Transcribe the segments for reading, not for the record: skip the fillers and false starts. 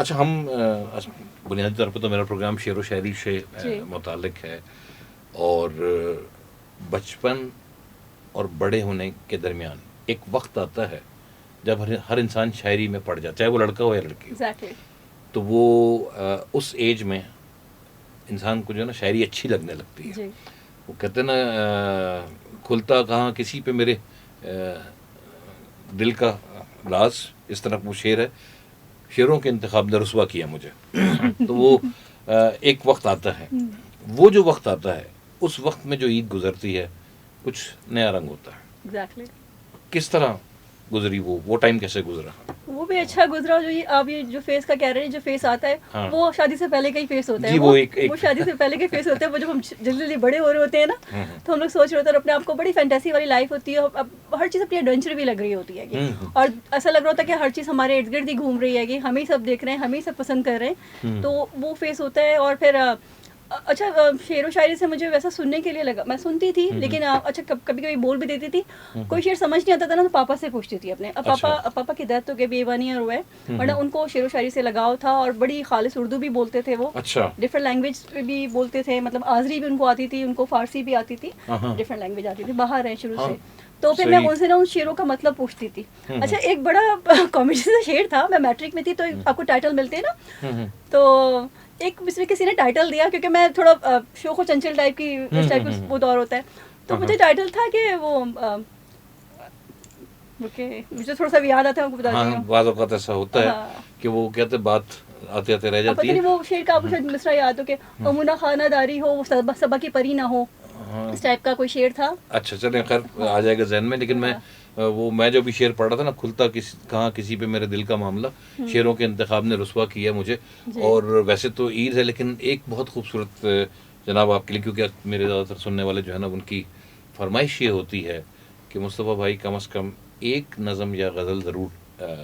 اچھا ہم بنیادی طور پہ تو میرا پروگرام شعر و شاعری سے جی متعلق ہے، اور بچپن اور بڑے ہونے کے درمیان ایک وقت آتا ہے جب ہر انسان شاعری میں پڑ جاتا ہے، چاہے وہ لڑکا ہو یا لڑکی ہو. ایگزیکٹلی. تو وہ اس ایج میں انسان کو جو ہے نا شاعری اچھی لگنے لگتی ہے. جی وہ کہتے ہیں نا کھلتا کہاں کسی پہ میرے دل کا راز، اس طرح وہ شعر ہے، شعروں کے انتخاب نے رسوا کیا مجھے. تو وہ ایک وقت آتا ہے، وہ جو وقت آتا ہے اس وقت میں جو عید گزرتی ہے کچھ نیا رنگ ہوتا ہے. ایگزیکٹلی. کس طرح گزری وہ ٹائم کیسے گزرا؟ وہ بھی اچھا گزرا. جو یہ آپ یہ جو فیس کا کہہ رہے ہیں، جو فیس آتا ہے ہاں. وہ شادی سے پہلے کا ہی فیس ہوتا ہے. جی وہ شادی سے پہلے کے فیس ہوتے ہیں. وہ جب ہم جلدی جلدی بڑے ہو رہے ہوتے ہیں نا، تو ہم لوگ سوچ رہے ہوتے ہیں اپنے آپ کو، بڑی فینٹیسی والی لائف ہوتی ہے، اب ہر چیز اپنی ایڈونچر بھی لگ رہی ہوتی ہے، اور ایسا لگ رہا ہوتا ہے کہ ہر چیز ہمارے ارد گرد ہی گھوم رہی ہے، ہم ہی سب دیکھ رہے ہیں، ہم ہی سب پسند کر رہے ہیں. تو وہ فیس ہوتا ہے. اور پھر اچھا شعر و شاعری سے مجھے ویسا سننے کے لیے لگا، میں سنتی تھی لیکن اچھا کبھی کبھی بول بھی دیتی تھی. کوئی شعر سمجھ نہیں آتا تھا نا، تو پاپا سے پوچھتی تھی اپنے. اب پاپا کی ڈیتھ ہو گئی، ابھی 1 ایئر ہوا ہے، ورنہ ان کو شعر و شاعری سے لگاؤ تھا، اور بڑی خالص اردو بھی بولتے تھے وہ. اچھا. ڈفرنٹ لینگویج بھی بولتے تھے، مطلب آذری بھی ان کو آتی تھی، ان کو فارسی بھی آتی تھی، ڈفرنٹ لینگویج آتی تھی، باہر ہیں شروع سے. تو پھر میں ان سے نا ان شعروں کا مطلب پوچھتی تھی. اچھا ایک بڑا کامیڈی سا شعر تھا، میں میٹرک میں تھی تو آپ کو ٹائٹل ملتے ہیں نا، تو ایک اس میں کسی نے ٹائٹل دیا، کیونکہ میں تھوڑا شوخ و چنچل ٹائپ کی، اس ٹائپ کا وہ دور ہوتا ہے. تو مجھے ٹائٹل تھا کہ وہ مجھے تھوڑا سا یاد آتا ہے، آپ کو بتا دیں. بعض اوقات ایسا ہوتا ہے کہ وہ کہتے بات آتے آتے رہ پتہ جاتی ہے. نہیں وہ شعر کا آپ کو شاید مصرع یاد ہو کہ امونہ خانہ داری ہو، وہ صبا کی پری نہ ہو، اس ٹائپ کا کوئی شعر تھا. اچھا چلیں خیر آ جائے گا ذہن میں. لیکن میں جو بھی شعر پڑھ رہا تھا نا، کھلتا کہاں کسی پہ میرے دل کا معاملہ، شعروں کے انتخاب نے رسوا کیا مجھے. اور ویسے تو عید ہے، لیکن ایک بہت خوبصورت جناب آپ کے لیے، کیونکہ میرے زیادہ تر سننے والے جو ہے نا ان کی فرمائش یہ ہوتی ہے کہ مصطفیٰ بھائی کم از کم ایک نظم یا غزل ضرور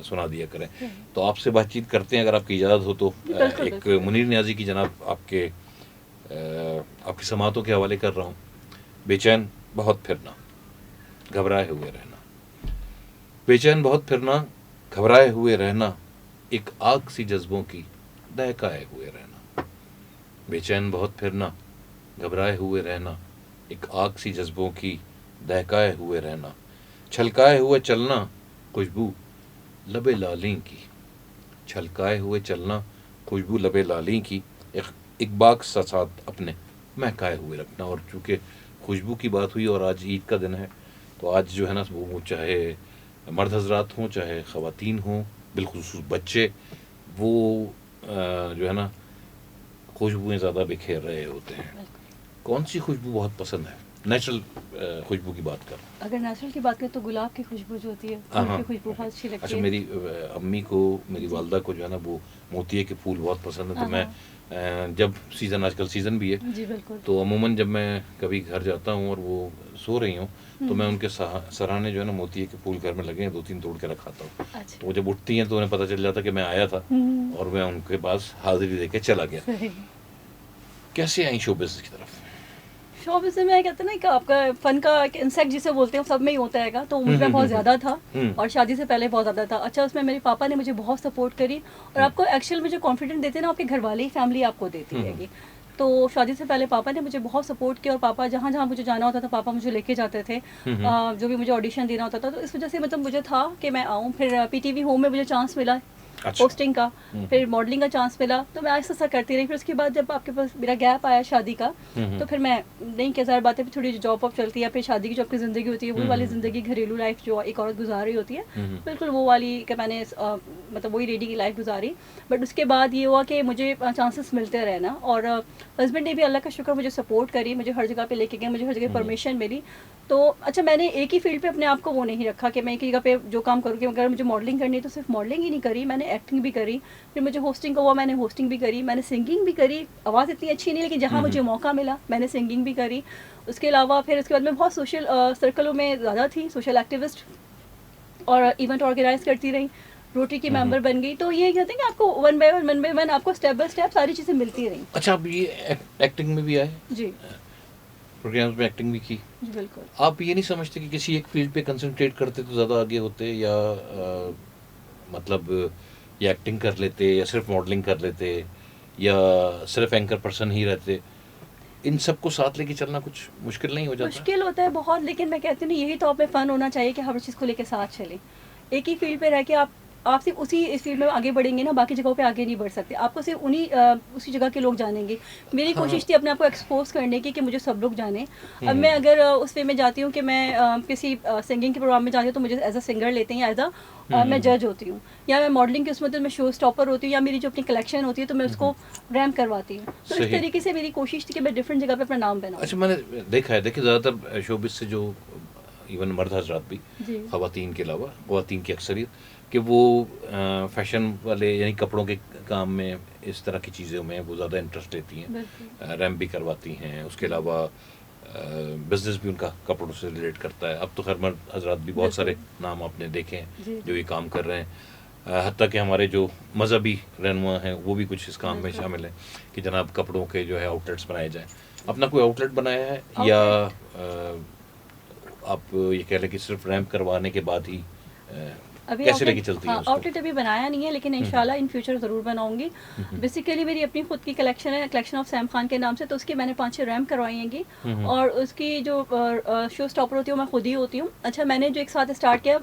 سنا دیا کریں. تو آپ سے بات چیت کرتے ہیں اگر آپ کی اجازت ہو تو. ایک منیر نیازی کی جناب آپ کی سماعتوں کے حوالے کر رہا ہوں. بے چین بہت پھرنا، گھبرائے ہوئے رہنا. بے چین بہت پھرنا، گھبرائے ہوئے رہنا، ایک آگ سی جذبوں کی دہکائے ہوئے رہنا. بے چین بہت پھرنا، گھبرائے ہوئے رہنا، ایک آگ سی جذبوں کی دہکائے ہوئے رہنا. چھلکائے ہوئے چلنا، خوشبو لبے لالیں کی. چھلکائے ہوئے چلنا، خوشبو لبے لالیں کی، ایک باغ سا ساتھ اپنے مہکائے ہوئے رکھنا. اور چونکہ خوشبو کی بات ہوئی اور آج عید کا دن ہے، تو آج جو ہے نا وہ چاہے مرد حضرات ہوں چاہے خواتین ہوں، بالخصوص بچے، وہ جو ہے نا خوشبوئیں زیادہ بکھیر رہے ہوتے ہیں. کون سی خوشبو بہت پسند ہے؟ نیچرل خوشبو کی بات کر. اگر نیچرل کی بات کریں تو گلاب کی خوشبو جو ہوتی ہے، پھول کی خوشبو بہت اچھی لگتی ہے. اچھا میری امی کو، میری والدہ کو جو ہے نا وہ موتیے کے پھول بہت پسند ہیں. تو میں جب سیزن، آج کل سیزن بھی ہے، جی بالکل، تو عموماً جب میں کبھی گھر جاتا ہوں اور وہ سو رہی ہوں تو میں ان کے سراہنے جو ہے نا موتیے کے پھول گھر میں لگے ہیں 2-3 توڑ کے رکھاتا ہوں. تو وہ جب اٹھتی ہیں تو انہیں پتہ چل جاتا کہ میں آیا تھا اور میں ان کے پاس حاضری دے کے چلا گیا. کیسے آئیں شوبز کی طرف؟ شوبز میں کہتے ہیں نا کہ آپ کا فن کا ایک انسیکٹ جسے بولتے ہیں سب میں ہی ہوتا ہے گا، تو مجھ میں بہت زیادہ تھا، اور شادی سے پہلے بہت زیادہ تھا. اچھا اس میں میرے پاپا نے مجھے بہت سپورٹ کری، اور آپ کو ایکچوئل میں جو کانفیڈنٹ دیتے ہیں نا آپ کے گھر والے ہی، فیملی آپ کو دیتی ہے گی. تو شادی سے پہلے پاپا نے مجھے بہت سپورٹ کیا، اور پاپا جہاں جہاں مجھے جانا ہوتا تھا پاپا مجھے لے کے جاتے تھے، جو بھی مجھے آڈیشن دینا ہوتا تھا. تو اس وجہ سے مطلب مجھے تھا کہ میں آؤں. پھر پی ٹی وی ہوم میں مجھے چانس ملا ہوسٹنگ کا، پھر ماڈلنگ کا چانس ملا، تو میں آہستہ آہستہ کرتی رہی. پھر اس کے بعد جب آپ کے پاس میرا گیپ آیا شادی کا، تو پھر میں نہیں کہ ظاہر بات ہے تھوڑی جاب واب چلتی ہے، پھر شادی کی جو آپ کی زندگی ہوتی ہے وہی والی زندگی، گھریلو لائف جو ایک عورت گزار رہی ہوتی ہے، بالکل وہ والی کہ میں نے مطلب وہی ریڈی کی لائف گزاری. بٹ اس کے بعد یہ ہوا کہ مجھے چانسز ملتے رہے نا، اور ہسبینڈ نے بھی اللہ کا شکر مجھے سپورٹ کری، مجھے ہر جگہ پہ لے کے گئے، مجھے ہر جگہ پرمیشن ملی. تو اچھا میں نے ایک ہی فیلڈ پہ اپنے آپ کو وہ نہیں رکھا کہ میں ایک ہی جگہ پہ جو کام کروں گی. اگر مجھے ماڈلنگ کرنی ہے تو صرف ماڈلنگ ہی نہیں کری، میں نے ایکٹنگ بھی کری. پھر مجھے ہوسٹنگ کا ہوا، میں نے ہوسٹنگ بھی کری، میں نے سنگنگ بھی کری. آواز اتنی اچھی نہیں لیکن جہاں مجھے موقع ملا میں نے سنگنگ بھی کری. اس کے علاوہ پھر اس کے بعد میں بہت سوشل سرکلوں میں زیادہ تھی، سوشل ایکٹیوسٹ، اور ایونٹ آرگنائز کرتی رہی، روٹری کی ممبر بن گئی. تو یہ کہتے ہیں کہ آپ کو ون بائی ون آپ کو اسٹیپ بائی اسٹیپ ساری چیزیں ملتی رہیں. اچھا آپ یہ ایکٹنگ میں بھی آئے؟ جی پروگرامز میں ایکٹنگ بھی کی. جی بالکل. آپ یہ نہیں سمجھتے کہ کسی ایک فیلڈ پہ کنسنٹریٹ کرتے تو زیادہ آگے ہوتے، یا مطلب یا ایکٹنگ کر لیتے یا صرف ماڈلنگ کر لیتے یا صرف اینکر پرسن ہی رہتے, ان سب کو ساتھ لے کے چلنا کچھ مشکل نہیں ہو جاتا؟ مشکل ہوتا ہے بہت, لیکن میں کہتی ہوں یہی تو آپ میں فن ہونا چاہیے کہ ہر چیز کو لے کے ساتھ چلیں. ایک ہی فیلڈ پہ رہ کے آپ صرف اسی اس فیلڈ میں آگے بڑھیں گے نا, باقی جگہوں پہ آگے نہیں بڑھ سکتے. آپ کو صرف اسی جگہ کے لوگ جانیں گے. میری کوشش تھی اپنے آپ کو ایکسپوز کرنے کی کہ مجھے سب لوگ جانیں. اب میں اگر اس وے میں جاتی ہوں کہ میں کسی سنگنگ کے پروگرام میں جاتی ہوں تو مجھے ایز اے سنگر لیتے ہیں یا ایز اے میں جج ہوتی ہوں, یا میں ماڈلنگ کی اس میں میں شو اسٹاپر ہوتی ہوں, یا میری جو اپنی کلیکشن ہوتی ہے تو میں اس کو ریمپ کرواتی ہوں. تو اس طریقے سے میری کوشش تھی کہ میں ڈفرینٹ جگہ پہ اپنا نام بناؤں. اچھا, میں نے دیکھا ہے, دیکھیں زیادہ تر شوبز سے جو ایون مرد حضرات بھی, خواتین کے علاوہ, خواتین کی اکثریت, کہ وہ فیشن والے یعنی کپڑوں کے کام میں, اس طرح کی چیزوں میں وہ زیادہ انٹرسٹ لیتی ہیں, ریمپ بھی کرواتی ہیں. اس کے علاوہ بزنس بھی ان کا کپڑوں سے ریلیٹ کرتا ہے. اب تو خیر مرد حضرات بھی بہت سارے نام آپ نے دیکھے ہیں جو یہ کام کر رہے ہیں, حتیٰ کہ ہمارے جو مذہبی رہنما ہیں وہ بھی کچھ اس کام میں شامل ہیں کہ جناب کپڑوں کے جو ہے آؤٹ لیٹس بنائے جائیں. اپنا کوئی آؤٹ لیٹ بنایا ہے یا آپ یہ کہہ لیں کہ صرف ریمپ کروانے کے بعد ہی کیسے لے کے چلتی ہیں؟ آؤٹ لیٹ ابھی بنایا نہیں ہے, لیکن انشاءاللہ ان فیوچر ضرور بناؤں گی. بیسیکلی میری اپنی خود کی کلیکشن ہے, کلیکشن آف سیم خان کے نام سے, تو اس کی میں نے 5-6 ریمپ کروائی ہیں گی, اور اس کی جو شو اسٹاپر ہوتی ہے وہ میں خود ہی ہوتی ہوں. اچھا, میں نے جو ایک ساتھ اسٹارٹ کیا,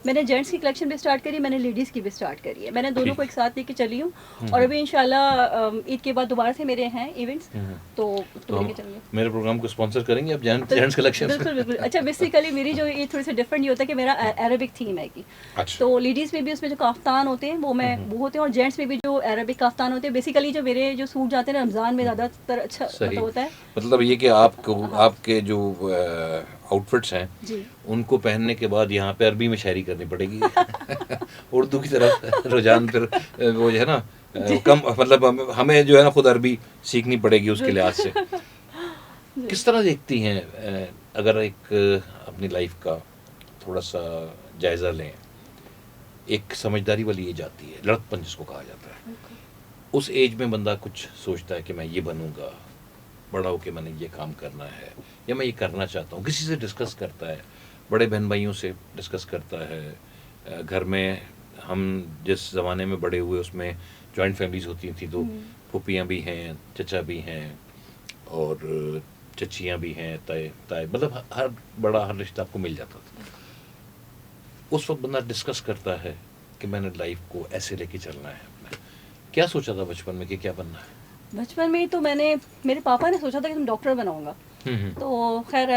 میں نے جینٹس کی کلیکشن بھی اسٹارٹ کری, میں نے لیڈیز کی بھی اسٹارٹ کری ہے. میں نے دونوں کو ایک ساتھ لے کے چلی ہوں, اور ابھی انشاءاللہ عید کے بعد دوبارہ سے میرے ہیں ایونٹس, تو لے کے چلیں گے. میرے پروگرام کو اسپانسر کریں گے آپ جینٹس کلیکشن؟ بالکل بالکل. اچھا, بیسیکلی میری جو یہ تھوڑی سی ڈفرینٹ یہ ہوتا ہے کہ میرا عربک تھیم ہے کہ تو لیڈیز میں بھی اس میں جو کافتان ہوتے ہیں وہ ہوتے ہیں, اور جینٹس میں بھی جو عربک کافتان ہوتے ہیں. بیسیکلی جو میرے جو سوٹ جاتے ہیں رمضان میں زیادہ تر اچھا ہوتا ہے. مطلب یہ کہ آپ کے جو آؤٹ فٹس ہیں ان کو پہننے کے بعد یہاں پہ عربی میں شاعری کرنی پڑے گی, اردو کی طرف رجحان پھر وہ جو ہے نا کم, مطلب ہمیں جو ہے نا خود عربی سیکھنی پڑے گی اس کے لحاظ سے. کس طرح دیکھتی ہیں, اگر ایک اپنی لائف کا تھوڑا سا جائزہ لیں, ایک سمجھداری والی ایج آتی ہے, لڑک پن جس کو کہا جاتا ہے, اس ایج میں بندہ کچھ سوچتا ہے کہ میں یہ بنوں گا, بڑا ہو کے میں نے یہ کام کرنا ہے, یا میں یہ کرنا چاہتا ہوں. کسی سے ڈسکس کرتا ہے, بڑے بہن بھائیوں سے ڈسکس کرتا ہے. گھر میں ہم جس زمانے میں بڑے ہوئے اس میں جوائنٹ فیملیز ہوتی تھیں, تو پھوپھیاں بھی ہیں, چچا بھی ہیں, اور چچیاں بھی ہیں, تائے, مطلب ہر بڑا ہر رشتہ آپ کو مل جاتا تھا. اس وقت بندہ ڈسکس کرتا ہے کہ میں نے لائف کو ایسے لے کے چلنا ہے. کیا سوچا تھا بچپن میں کہ کیا بننا ہے؟ بچپن میں تو میرے پاپا نے سوچا تھا کہ تم ڈاکٹر بناؤں گا, تو خیر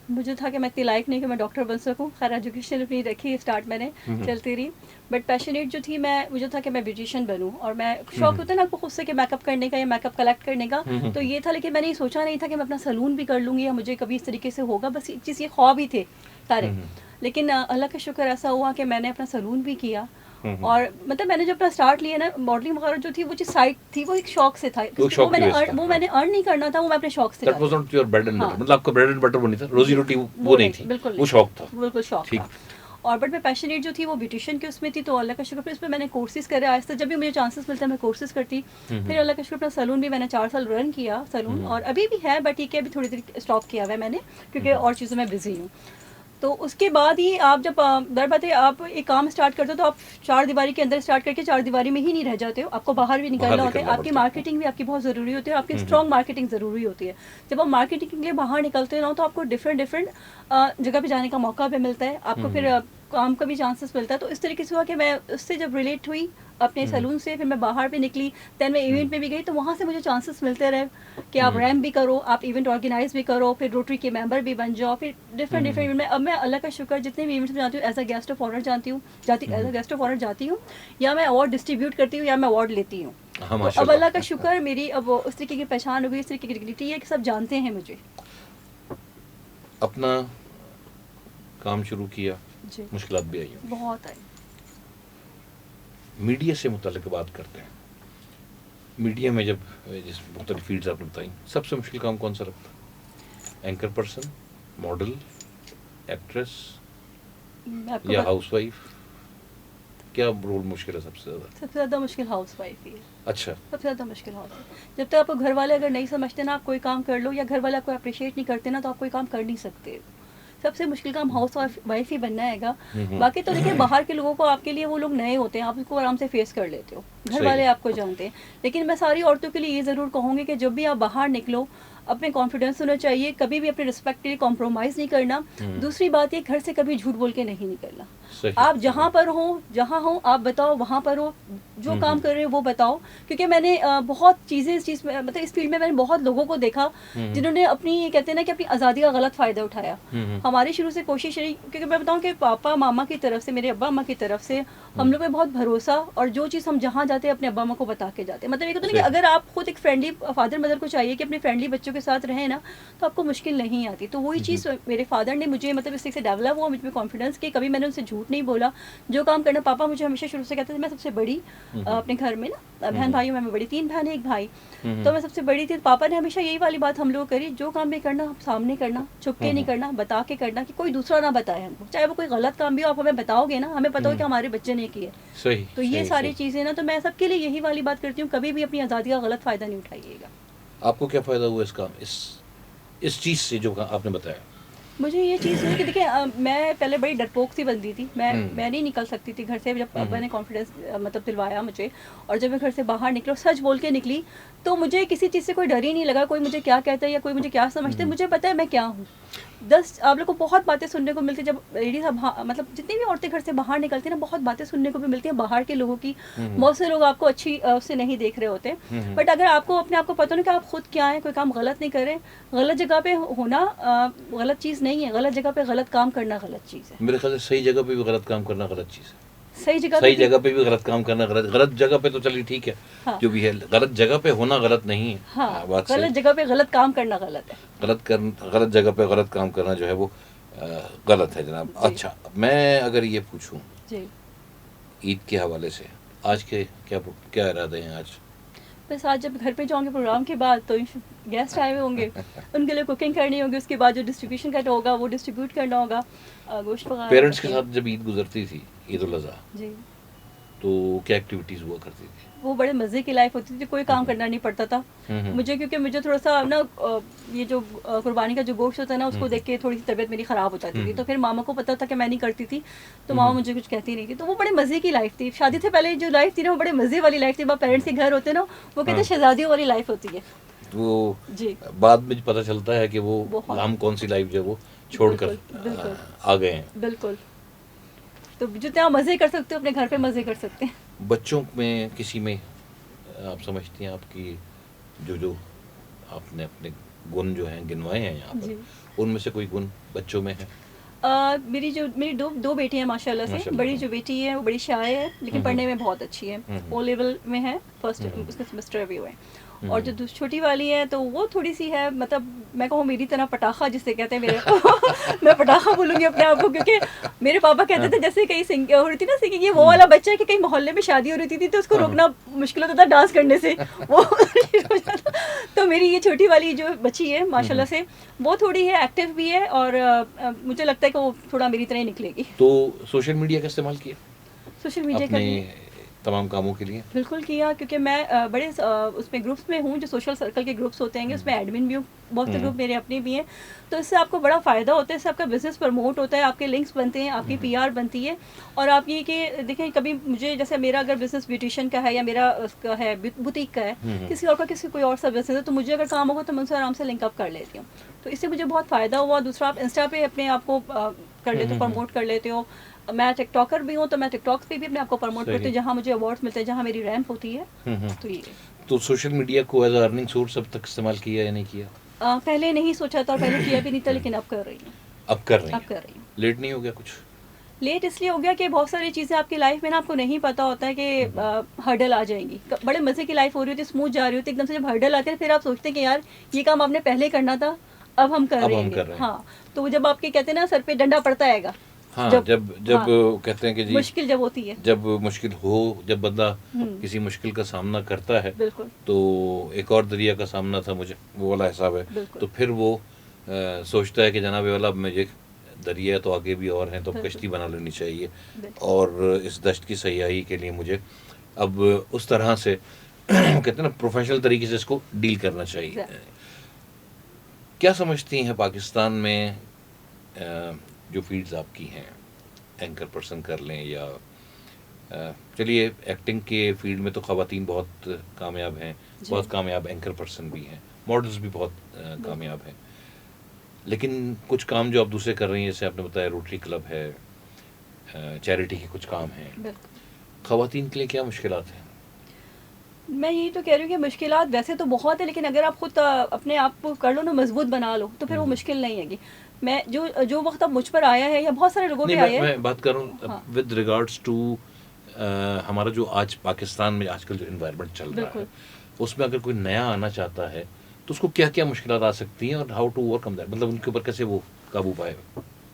مجھے تھا کہ میں اتنی لائق نہیں کہ میں ڈاکٹر بن سکوں. خیر ایجوکیشن اپنی رکھی, اسٹارٹ میں نے چلتی رہی, بٹ پیشنیٹ جو تھی مجھے تھا کہ میں بیوٹیشین بنوں, اور میں شوق ہوتا ہے نا آپ کو خود سے کہ میک اپ کرنے کا یا میک اپ کلیکٹ کرنے کا, تو یہ تھا. لیکن میں نے یہ سوچا نہیں تھا کہ میں اپنا سلون بھی کر لوں گی یا مجھے کبھی اس طریقے سے ہوگا. بس ایک چیز, یہ خواب ہی تھے سارے. لیکن اللہ کا شکر ایسا ہوا کہ میں نے اپنا سلون بھی کیا, اور مطلب میں نے جو اپنا اسٹارٹ لیا نا, ماڈلنگ وغیرہ جو تھی وہ چیز سائٹ تھی, وہ ایک شوق سے تھا. وہ میں نے ارن نہیں کرنا تھا, وہ میں اپنے شوق سے. مطلب آپ کا بریڈ اینڈ بٹر وہ نہیں تھا, روزی روٹی وہ نہیں تھی, بالکل وہ شوق تھا. بالکل شوق تھا. اور بٹ میں پیشنیٹ جو تھی وہ بیوٹیشین کی اس میں تھی, تو اللہ کا شکر پھر اس میں نے کورسز کرے آہستہ. جب بھی مجھے چانسز ملتے ہیں میں کورسز کرتی. پھر اللہ کا شکر اپنا سلون بھی میں نے 4 سال رن کیا سلون, اور ابھی بھی ہے, بٹ ٹھیک ہے ابھی تھوڑی دیر اسٹاپ کیا ہوا ہے میں نے, کیونکہ اور چیزوں میں بزی ہوں. تو اس کے بعد ہی آپ جب در بات ہے آپ ایک کام اسٹارٹ کرتے ہو تو آپ 4 دیواری کے اندر اسٹارٹ کر کے 4 دیواری میں ہی نہیں رہ جاتے ہو, آپ کو باہر بھی نکلنا ہوتا ہے. آپ کی مارکیٹنگ بھی آپ کی بہت ضروری ہوتی ہے, آپ کی اسٹرانگ مارکیٹنگ ضروری ہوتی ہے. جب آپ مارکیٹنگ کے لیے باہر نکلتے ہو تو آپ کو ڈفرینٹ جگہ پہ جانے کا موقع بھی ملتا ہے, آپ کو پھر کام کا بھی چانسز ملتا ہے. تو اس طریقے سے ہوا کہ میں اس سے جب ریلیٹ ہوئی اپنے سیلون سے, پھر میں باہر بھی نکلی, دین میں ایونٹ میں بھی گئی, تو وہاں سے مجھے چانسز ملتے رہے کہ آپ ریمپ بھی کرو, آپ ایونٹ آرگنائز بھی کرو, پھر روٹری کے ممبر بھی بن جاؤ, پھر ڈفرینٹ ایونٹ میں. اب میں اللہ کا شکر جتنے بھی ایونٹس میں جاتی ہوں as a guest of honour جاتی ہوں, یا میں اوارڈ ڈسٹریبیوٹ کرتی ہوں یا میں اوارڈ لیتی ہوں. تو اب اللہ کا شکر میری اب اس طریقے کی پہچان ہو گئی, اس طریقے کی ڈگنیٹی ہے کہ سب جانتے ہیں مجھے. اپنا کام شروع کیا, مشکلات بھی آئی, بہت آئی. میڈیا سے متعلق بات کرتے ہیں. میڈیا میں جب جس مختلف فیلڈز آپ نے بتائیں, سب سے مشکل کام کون سا لگتا ہے؟ اینکر پرسن, ماڈل, ایکٹریس یا ہاؤس وائف؟ کیا رول مشکل ہے سب سے زیادہ؟ سب سے زیادہ مشکل ہاؤس وائف ہی ہے. اچھا, سب سے زیادہ مشکل ہاؤس وائف. جب تک آپ کو گھر والے اگر نہیں سمجھتے نا آپ کوئی کام کر لو, یا گھر والے آپ کو اپریشیٹ نہیں کرتے نا, تو آپ کوئی کام کر نہیں سکتے. سب سے مشکل کام ہاؤس وائف ہی بننا ہے گا. باقی تو دیکھیں باہر کے لوگوں کو آپ کے لیے وہ لوگ نئے ہوتے ہیں, آپ اس کو آرام سے فیس کر لیتے ہو, گھر والے آپ کو جانتے ہیں. لیکن میں ساری عورتوں کے لیے یہ ضرور کہوں گی کہ جب بھی آپ باہر نکلو اپنے کانفیڈینس ہونا چاہیے, کبھی بھی اپنے رسپیکٹ کے لیے کمپرومائز نہیں کرنا. دوسری بات یہ, گھر سے کبھی جھوٹ بول کے نہیں نکلنا. آپ جہاں پر ہو جہاں ہو آپ بتاؤ, وہاں پر ہو جو کام کر رہے ہو وہ بتاؤ. کیونکہ میں نے بہت چیزیں اس چیز میں مطلب اس فیلڈ میں میں نے بہت لوگوں کو دیکھا جنہوں نے اپنی یہ کہتے ہیں نا کہ اپنی آزادی کا غلط فائدہ اٹھایا. ہماری شروع سے کوشش رہی, کیونکہ میں بتاؤں کہ پاپا ماما کی طرف سے, میرے ابا اماں کی طرف سے ہم لوگ پہ بہت بھروسہ, اور جو چیز ہم جہاں جاتے ہیں اپنے ابا اماں کو بتا کے جاتے ہیں. مطلب یہ کہتے ہیں کہ اگر آپ خود ایک فرینڈلی فادر مدر کو چاہیے کہ اپنے فرینڈلی بچوں کے ساتھ رہیں نا, تو آپ کو مشکل نہیں آتی. تو وہی چیز میرے فادر نے مجھے مطلب اس سے ڈیولپ ہوا, مجھ میں کانفیڈینس کی. کبھی میں نے ان سے جھوٹ نہیں بولا, جو کام کرنا. پاپا مجھے ہمیشہ شروع سے کہتے تھے, میں سب سے بڑی اپنے گھر میں نا, بہن بھائیوں میں بڑی, 3 بہنیں 1 بھائی, تو میں سب سے بڑی تھی. پاپا نے ہمیشہ یہی والی بات ہم لوگ کری, جو کام بھی کرنا سامنے کرنا, چھپ کے نہیں کرنا, بتا کے کرنا, کہ کوئی دوسرا نہ بتائے ہم کو. چاہے وہ کوئی غلط کام بھی ہو, آپ ہمیں بتاؤ گے نا, ہمیں پتا ہو کہ ہمارے بچے نے کیے. تو یہ ساری چیزیں نا, تو میں سب کے لیے یہی والی بات کرتی ہوں, کبھی بھی اپنی آزادی کا غلط فائدہ نہیں اٹھائیے گا. آپ کو کیا فائدہ ہوا اس کا, اس چیز سے جو آپ نے بتایا؟ مجھے یہ چیز ہوئی کہ دیکھیں میں پہلے بڑی ڈرپوک سی بندی تھی. میں نہیں نکل سکتی تھی گھر سے. جب ابا نے کانفیڈینس مطلب دلوایا مجھے, اور جب میں گھر سے باہر نکلی اور سچ بول کے نکلی, تو مجھے کسی چیز سے کوئی ڈر ہی نہیں لگا, کوئی مجھے کیا کہتا ہے یا کوئی مجھے کیا سمجھتا ہے. مجھے پتہ ہے میں کیا ہوں. آپ لوگ کو بہت باتیں سننے کو ملتی, جب لیڈیز مطلب جتنی بھی عورتیں گھر سے باہر نکلتی ہیں نا, بہت باتیں سننے کو بھی ملتی ہیں باہر کے لوگوں کی. بہت سے لوگ آپ کو اچھی سے نہیں دیکھ رہے ہوتے, بٹ اگر آپ کو اپنے آپ کو پتہ نہیں کہ آپ خود کیا ہیں, کوئی کام غلط نہیں کریں, غلط جگہ پہ ہونا غلط چیز نہیں ہے, غلط جگہ پہ غلط کام کرنا غلط چیز ہے. میرے خیال سے صحیح جگہ پہ بھی غلط کام کرنا غلط چیز ہے. صحیح جگہ پہ بھی غلط کام کرنا غلط جگہ پہ تو چلیے ٹھیک ہے, جو بھی ہے, غلط جگہ پہ ہونا غلط نہیں ہے. ہاں, غلط جگہ پہ غلط کام کرنا غلط ہے. غلط جگہ پہ غلط کام کرنا جو ہے وہ غلط ہے جناب. اچھا, میں اگر یہ پوچھوں عید کے حوالے سے, آج کے کیا ارادے ہیں آج؟ بس آج جب گھر پہ جاؤں گے پروگرام کے بعد, تو گیسٹ آئے ہوئے ہوں گے, ان کے لیے کوکنگ کرنی ہوگی. اس کے بعد جو ڈسٹریبیوشن کرنا ہوگا وہ ڈسٹریبیوٹ کرنا ہوگا, گوشت وغیرہ. پیرنٹس کے ساتھ جب عید گزرتی تھی, عید الاضحیٰ, جی, تو کیا ایکٹیویٹیز ہوا کرتی تھی؟ وہ بڑے مزے کی لائف ہوتی تھی, کوئی کام کرنا نہیں پڑتا تھا مجھے, کیونکہ مجھے تھوڑا سا نا یہ جو قربانی کا جو گوشت ہوتا ہے نا, اس کو دیکھ کے تھوڑی سی طبیعت میری خراب ہو جاتی تھی. تو پھر ماما کو پتا تھا کہ میں نہیں کرتی تھی, تو ماما مجھے کچھ کہتی نہیں تھی. تو وہ بڑے مزے کی لائف تھی. شادی سے پہلے جو لائف تھی نا, وہ بڑے مزے والی لائف تھی. پیرنٹس کے گھر ہوتے نا, وہ کہتے ہیں شہزادیوں والی لائف ہوتی ہے. وہ جی, بعد میں پتہ چلتا ہے کہ وہ ہم کون سی لائف جو ہے وہ چھوڑ کر آ گئے ہیں. بالکل. تو جتنے آپ مزے کر سکتے ہو اپنے گھر پہ مزے کر سکتے ہیں. بچوں میں کسی میں آپ سمجھتی ہیں آپ کی جو آپ نے اپنے گن جو ہیں گنوائے ہیں یہاں پر, ان میں سے کوئی گن بچوں میں ہے؟ میری دو بیٹی ہیں ماشاء اللہ سے. بڑی جو بیٹی ہے وہ بڑی شائع ہے, لیکن پڑھنے میں بہت اچھی ہے, او لیول میں ہے, فرسٹ اس کا سیمسٹر ابھی ہوا ہے. اور جو چھوٹی والی ہے تو وہ تھوڑی سی ہے, مطلب میں کہوں میری طرح پٹاخہ جسے کہتے ہیں, میں پٹاخہ بولوں گی اپنے آپ کو, کیونکہ میرے پاپا کہتے تھے جیسے کہیں ہو رہی تھی نا سنگنگ, یہ وہ والا بچہ ہے کہ کہیں محلے میں شادی ہو رہی تھی تو اس کو روکنا مشکل ہوتا تھا ڈانس کرنے سے, وہ تو میری یہ چھوٹی والی جو بچی ہے ماشاء اللہ سے, وہ تھوڑی ہے ایکٹیو بھی ہے, اور مجھے لگتا ہے کہ وہ تھوڑا میری طرح ہی نکلے گی. تو سوشل میڈیا کا استعمال کیا؟ سوشل میڈیا کا تمام کاموں کے لیے بالکل کیا, کیونکہ میں بڑے اس میں گروپس میں ہوں, جو سوشل سرکل کے گروپس ہوتے ہیں, اس میں ایڈمن بھی ہوں, بہت سے گروپ میرے اپنے بھی ہیں. تو اس سے آپ کو بڑا فائدہ ہوتا ہے, اس سے آپ کا بزنس پروموٹ ہوتا ہے, آپ کے لنکس بنتے ہیں, آپ کی پی آر بنتی ہے. اور آپ یہ کہ دیکھیں کبھی مجھے جیسے میرا اگر بزنس بیوٹیشین کا ہے یا میرا اس کا ہے بوتیک کا ہے, کسی اور کا کسی کوئی اور سا بزنس ہے, تو مجھے اگر کام ہوگا تو میں ان سے آرام سے لنک اپ کر لیتی ہوں. تو اس سے مجھے بہت فائدہ ہوا. دوسرا, آپ انسٹا پہ اپنے آپ کو کر لیتے ہو, پروموٹ کر لیتے ہو. میں ٹک ٹاکر بھی ہوں, تو میں ٹک ٹاک پہ بھی اپنے آپ کو پروموٹ کرتی ہوں, جہاں مجھے ایوارڈس ملتے ہیں, جہاں میری رینک ہوتی ہے. تو سوشل میڈیا کو ایز اے ارننگ سورس اب تک استعمال کیا یا نہیں کیا؟ پہلے نہیں سوچا تھا, پہلے کیا بھی نہیں تھا, لیکن اب کر رہی ہوں. اب کر رہی ہوں. لیٹ نہیں ہو گیا کچھ؟ لیٹ اس لیے ہو گیا کہ بہت ساری چیزیں آپ کی لائف میں نا آپ کو نہیں پتا ہوتا ہے کہ ہرڈل آ جائیں گی. بڑے مزے کی لائف ہو رہی ہوتی ہے, اسموتھ جا رہی ہوتی ہے, ایک دم سے جب ہرڈل آتے ہیں پھر آپ سوچتے ہیں کہ یار یہ کام آپ نے پہلے کرنا تھا, اب ہم کر رہے ہیں. ہاں, تو جب آپ کے کہتے ہیں نا سر پہ ڈنڈا پڑتا ہے گا, ہاں, جب کہتے ہیں کہ جی مشکل جب ہوتی ہے, جب مشکل ہو, جب بندہ کسی مشکل کا سامنا کرتا ہے, تو ایک اور دریا کا سامنا تھا مجھے, وہ والا حساب ہے. تو پھر وہ سوچتا ہے کہ جناب والا اب مجھے دریا تو آگے بھی اور ہیں, تو کشتی بنا لینی چاہیے, اور اس دشت کی سیاحی کے لیے مجھے اب اس طرح سے کہتے ہیں نا پروفیشنل طریقے سے اس کو ڈیل کرنا چاہیے. کیا سمجھتی ہیں پاکستان میں جو فیلڈز آپ کی ہیں، اینکر پرسن کر لیں یا چلیے ایکٹنگ کے فیلڈ میں تو خواتین بہت کامیاب ہیں، بہت کامیاب اینکر پرسن بھی ہیں، ماڈلز بھی بہت کامیاب ہیں، لیکن کچھ کام جو آپ دوسرے کر رہی ہیں، جیسے آپ نے بتایا روٹری کلب ہے، چیریٹی کے کچھ کام ہیں، خواتین کے لیے کیا مشکلات ہیں؟ میں یہی تو کہہ رہی ہوں کہ مشکلات ویسے تو بہت ہے، لیکن اگر آپ خود اپنے آپ کو کر لو نا، مضبوط بنا لو، تو پھر وہ مشکل نہیں ہے گی. میں جو وقت اب مجھ پر آیا ہے یا بہت سارے لوگوں پہ آیا ہے، میں بات کر رہا ہوں ود ریگارڈس ٹو ہمارا جو آج پاکستان میں آج کل جو انوائرمنٹ چل رہا ہے، اس میں اگر کوئی نیا آنا چاہتا ہے تو اس کو کیا کیا مشکلات آ سکتی ہیں اور how to overcome that, مطلب ان کے اوپر کیسے وہ قابو پائے؟